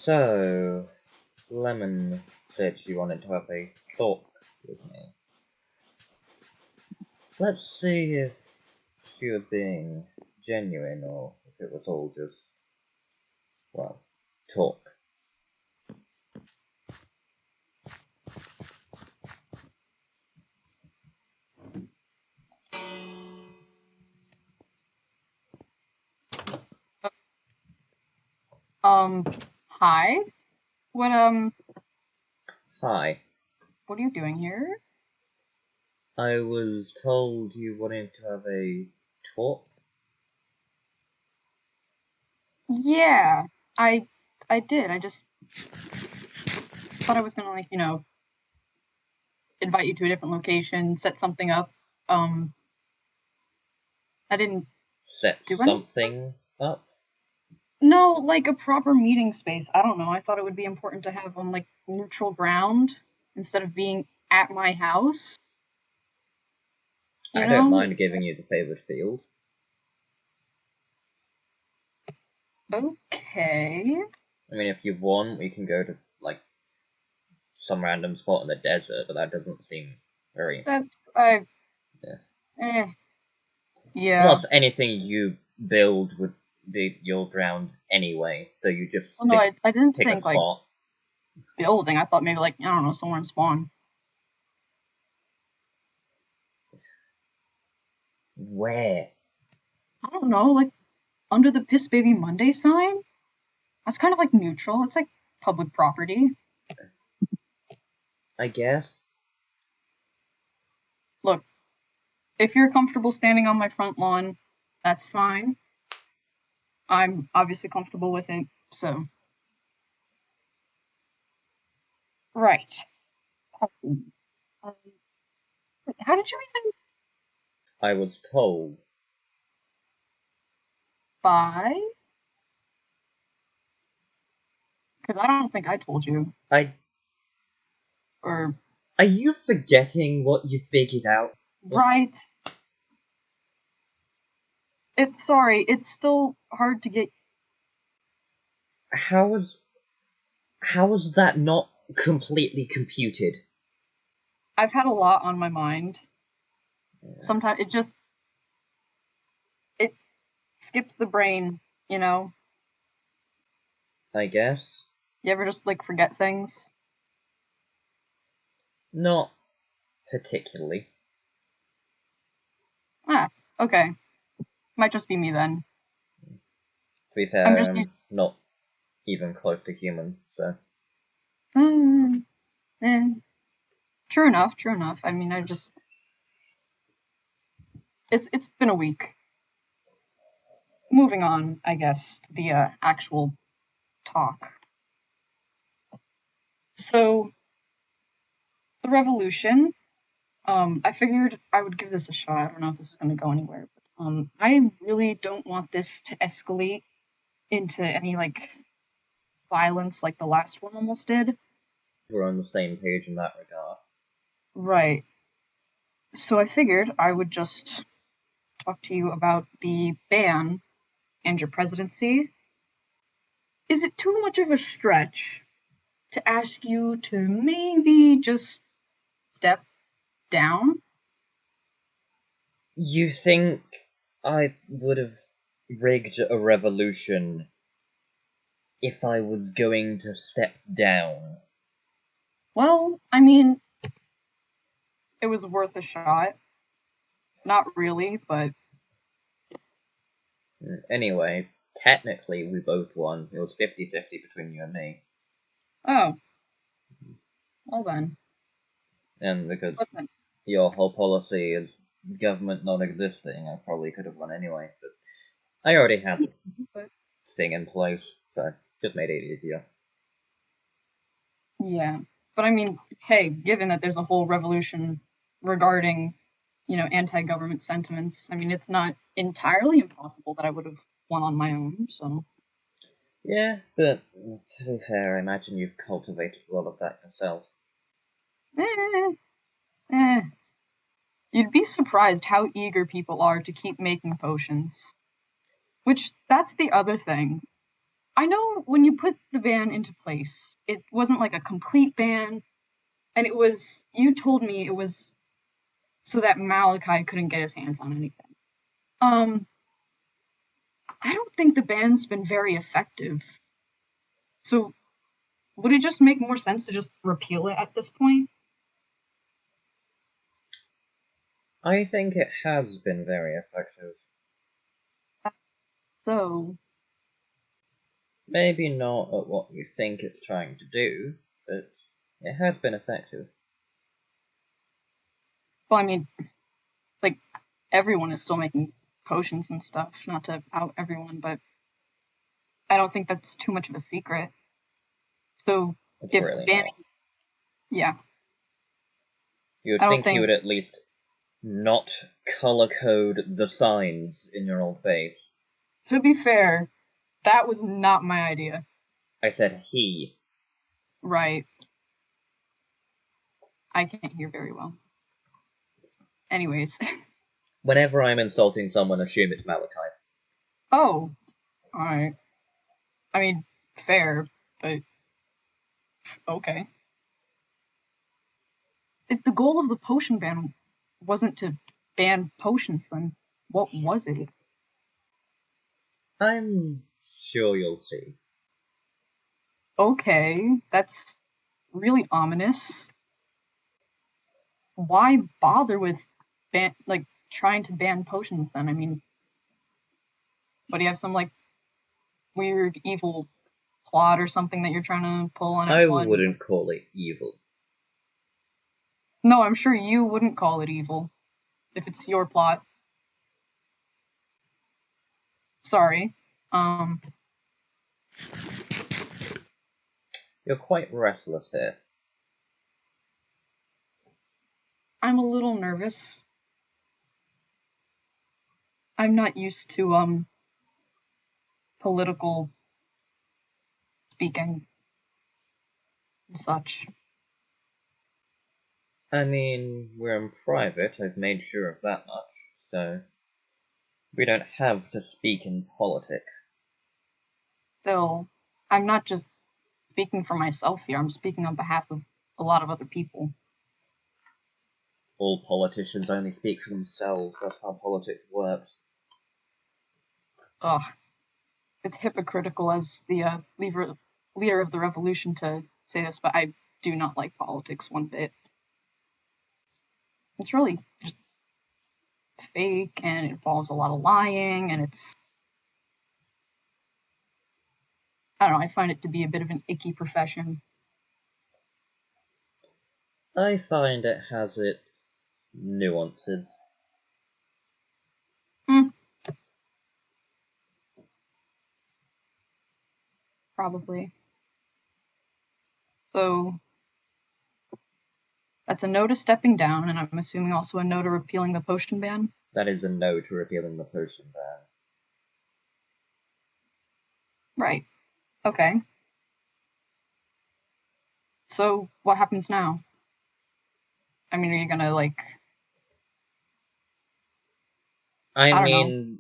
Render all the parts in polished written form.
So, Lemon said she wanted to have a talk with me. Let's see if she was being genuine or if it was all just, well, talk. Hi? What, Hi, what are you doing here? I was told you wanted to have a talk. Yeah, I, I did. I just thought I was gonna, invite you to a different location, set something up. Um, I didn't Set do anything. something up? No, like a proper meeting space. I don't know. I thought it would be important to have on, neutral ground instead of being at my house, you I don't know? mind giving you the favored field. Okay. I mean, if you want, we can go to, like, some random spot in the desert, but that doesn't seem very. That's, Yeah. eh, yeah. Plus, anything you build would be your ground anyway, so you just Well, no, I didn't pick a think, like, spot. building. I thought maybe, I don't know, somewhere in Spawn. Where? I don't know, like, under the Piss Baby Monday sign? That's kind of like neutral. It's like public property. I guess. Look, if you're comfortable standing on my front lawn, that's fine. I'm obviously comfortable with it. So, right. Um, how did you even I was told. buy? Because I don't think I told you. I. Or, Are you forgetting what you figured out? right. It's sorry. It's still hard to get. How was. How was that not completely computed? I've had a lot on my mind. Yeah, Sometimes it skips the brain, you know? I guess. You ever just like forget things? Not particularly. Ah, okay. Might just be me then. To be I'm fair, just used. I'm not even close to human, so. Mm, eh. True enough. True enough. I mean, I just it's been a week. Moving on, I guess, to the actual talk. So the revolution. I figured I would give this a shot. I don't know if this is going to go anywhere, but I really don't want this to escalate into any like violence like the last one almost did. We're on the same page in that regard. Right. So I figured I would just talk to you about the ban and your presidency. Is it too much of a stretch to ask you to maybe just step down? You think I would have rigged a revolution if I was going to step down? Well, I mean, it was worth a shot. Not really, but Anyway, technically we both won. It was 50-50 between you and me. oh, well then. And because Listen, your whole policy is government not existing, I probably could have won anyway. But I already had the but thing in place, so just made it easier. yeah. But I mean, hey, given that there's a whole revolution regarding, anti-government sentiments, I mean, it's not entirely impossible that I would have won on my own, so. Yeah, but to be fair, I imagine you've cultivated a lot of that yourself. Eh, eh. You'd be surprised how eager people are to keep making potions. Which, that's the other thing. I know when you put the ban into place, it wasn't like a complete ban, and you told me it was so that Malachi couldn't get his hands on anything. I don't think the ban's been very effective. So would it just make more sense to just repeal it at this point? I think it has been very effective. So, Maybe not at what you think it's trying to do, but it has been effective. well, I mean, like, everyone is still making potions and stuff, not to out everyone, but I don't think that's too much of a secret. So, It's if really banning, not. yeah, You would I don't think he think, would at least not color code the signs in your old base. to be fair, that was not my idea. I said he. Right. I can't hear very well. Anyways. Whenever I'm insulting someone, assume it's Malachi. Oh, alright. I mean, fair, but okay. If the goal of the potion ban wasn't to ban potions, then what was it? I'm sure you'll see. Okay, that's really ominous. Why bother with trying to ban potions then? I mean, what do you have some like weird evil plot or something that you're trying to pull on I everyone? wouldn't call it evil. No, I'm sure you wouldn't call it evil if it's your plot. Sorry. Um, You're quite restless here. I'm a little nervous. I'm not used to political speaking and such. I mean, we're in private, I've made sure of that much, so we don't have to speak in politics. Still, I'm not just speaking for myself here. I'm speaking on behalf of a lot of other people. All politicians only speak for themselves, that's how politics works. Ugh, it's hypocritical as the leader of the revolution to say this, but I do not like politics one bit. It's really just fake and it involves a lot of lying and I don't know, I find it to be a bit of an icky profession. I find it has its nuances. Hmm, probably. So that's a no to stepping down, and I'm assuming also a no to repealing the potion ban. That is a no to repealing the potion ban. Right. Okay. So what happens now? I mean, are you gonna like I I don't know. mean,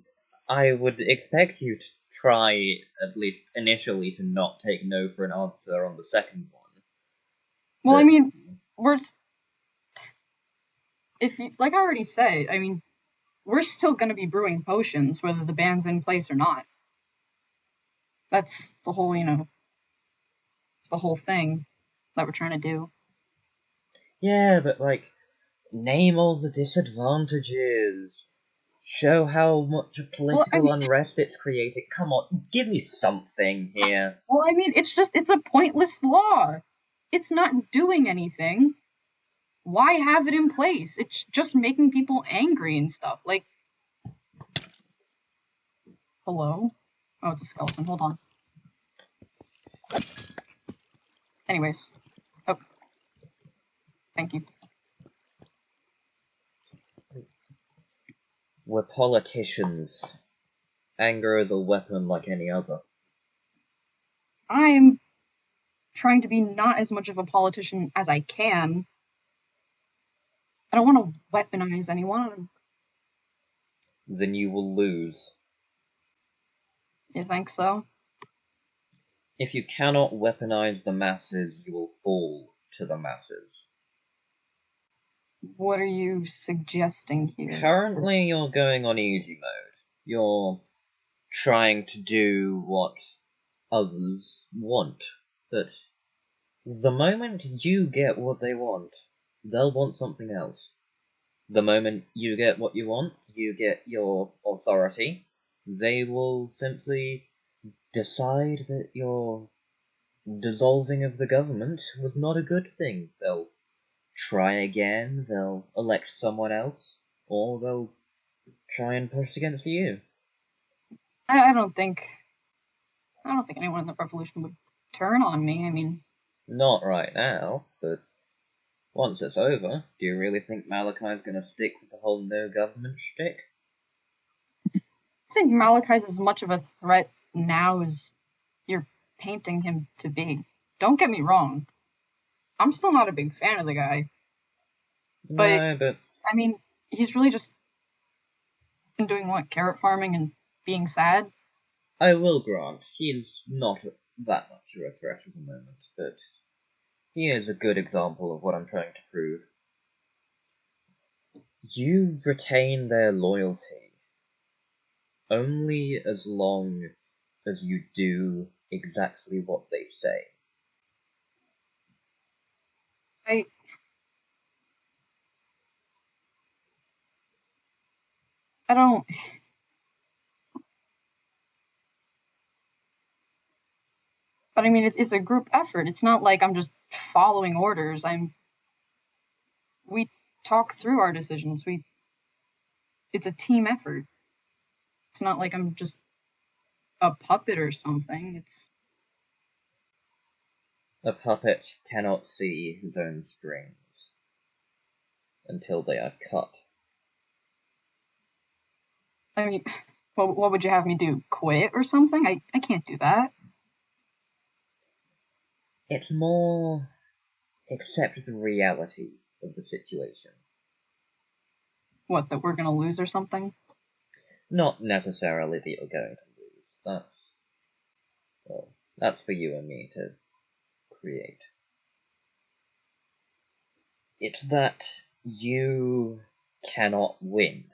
I would expect you to try, at least initially, to not take no for an answer on the second one. Well, I But mean, we're if you, like I already said, I mean, we're still gonna be brewing potions whether the ban's in place or not. That's the whole, it's the whole thing that we're trying to do. yeah, but like, name all the disadvantages. Show how much Well, I political mean, unrest it's created. Come on, give me something here. it's a pointless law. It's not doing anything. Why have it in place? It's just making people angry and stuff. Like, hello? Oh, it's a skeleton. Hold on. Anyways. Oh, thank you. We're politicians. Anger is a weapon like any other. I'm trying to be not as much of a politician as I can. I don't want to weaponize anyone. Then you will lose. You think so? If you cannot weaponize the masses, you will fall to the masses. What are you suggesting here? Currently, you're going on easy mode. You're trying to do what others want. But the moment you get what they want, they'll want something else. The moment you get what you want, you get your authority, they will simply decide that your dissolving of the government was not a good thing. They'll try again, they'll elect someone else, or they'll try and push against you. I don't think anyone in the revolution would turn on me. I mean, Not right now, but once it's over, do you really think Malachi's gonna stick with the whole no government shtick? I think Malachi's as much of a threat now as you're painting him to be. Don't get me wrong. I'm still not a big fan of the guy, but No, but I mean, he's really just been doing what? Carrot farming and being sad? I will grant he's not that much of a threat at the moment, but he is a good example of what I'm trying to prove. You retain their loyalty only as long as you do exactly what they say. I I don't but I mean it's a group effort. It's not like I'm just following orders. We talk through our decisions. We It's a team effort. It's not like I'm just a puppet or something. It's A puppet cannot see his own strings until they are cut. I mean, what would you have me do? Quit or something? I can't do that. It's more accept the reality of the situation. What, that we're gonna lose or something? Not necessarily that you're going to lose. That's for you and me to create. It's that you cannot win.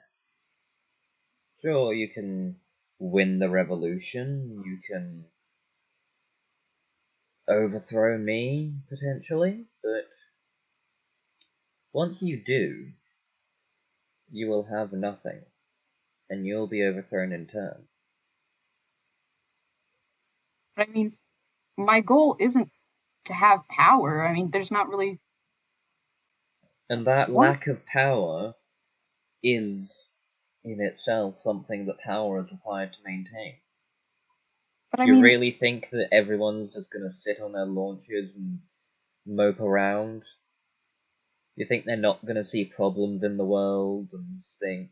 Sure, you can win the revolution, you can overthrow me, potentially, but once you do, you will have nothing, and you'll be overthrown in turn. But I mean, my goal isn't to have power. I mean, there's not really And that one. lack of power is, in itself, something that power is required to maintain. But I You mean, really think that everyone's just gonna sit on their launches and mope around? You think they're not gonna see problems in the world and think,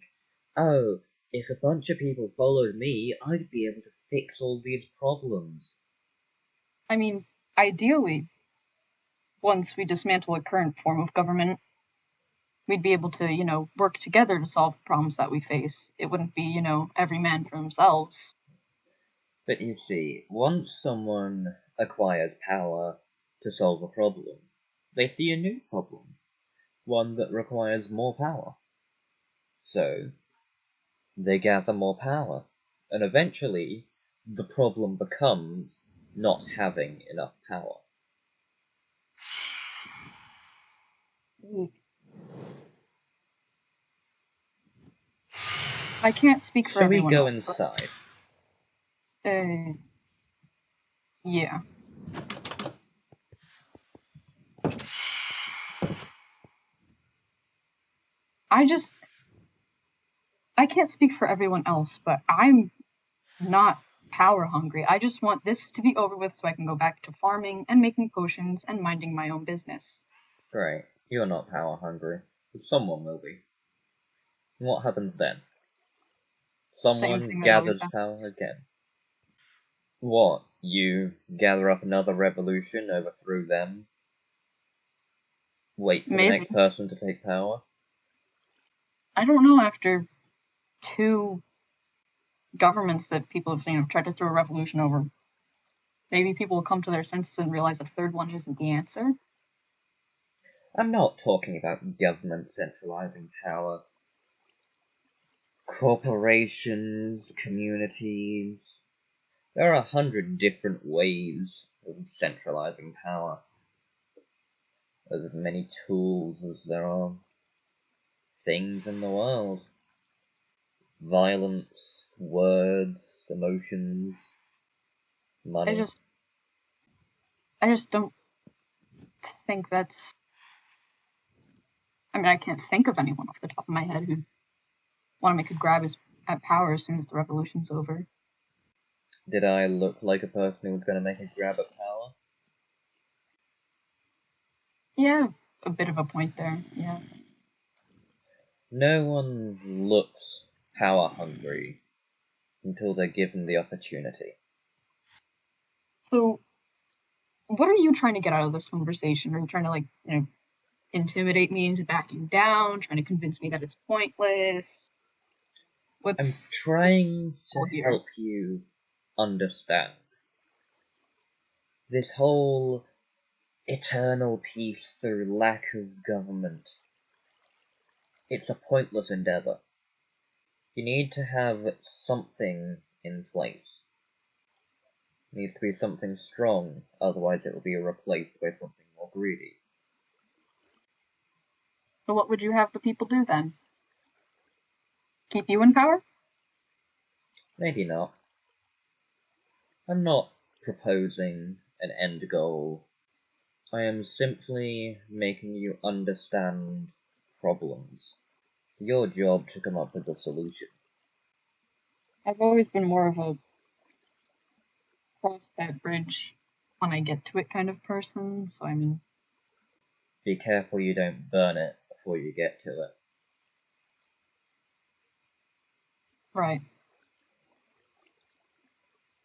oh, if a bunch of people followed me, I'd be able to fix all these problems. I mean, ideally, once we dismantle a current form of government, we'd be able to, work together to solve the problems that we face. It wouldn't be, every man for themselves. But you see, once someone acquires power to solve a problem, they see a new problem, one that requires more power. So, they gather more power, and eventually, the problem becomes not having enough power. I can't speak for Shall we everyone go else, but inside? uh, yeah. I just I can't speak for everyone else, but I'm not power hungry. I just want this to be over with so I can go back to farming and making potions and minding my own business. Great, you're not power hungry, but someone will be. And what happens then? Same Someone thing that always gathers power happens. again. What? You gather up another revolution, overthrow them, wait for the Maybe. next person to take power? I don't know, after two governments that people have, tried to throw a revolution over. Maybe people will come to their senses and realize a third one isn't the answer. I'm not talking about government centralizing power. Corporations, communities. There are 100 different ways of centralizing power. There's as many tools as there are things in the world. Violence, words, emotions, I money. just I just don't think that's I mean, I can't think of anyone off the top of my head who'd want to make a grab at power as soon as the revolution's over. Did I look like a person who was going to make a grab at power? Yeah, a bit of a point there. Yeah. No one looks power hungry until they're given the opportunity. So, what are you trying to get out of this conversation? Are you trying to intimidate me into backing down? Trying to convince me that it's pointless? I'm What's trying to all here? help you understand. This whole eternal peace through lack of government. It's a pointless endeavor. You need to have something in place. It needs to be something strong, otherwise it will be replaced by something more greedy. So, what would you have the people do then? Keep you in power? Maybe not. I'm not proposing an end goal. I am simply making you understand problems. Your job to come up with a solution. I've always been more of a cross that bridge when I get to it kind of person. So, I mean, Be careful you don't burn it before you get to it. right.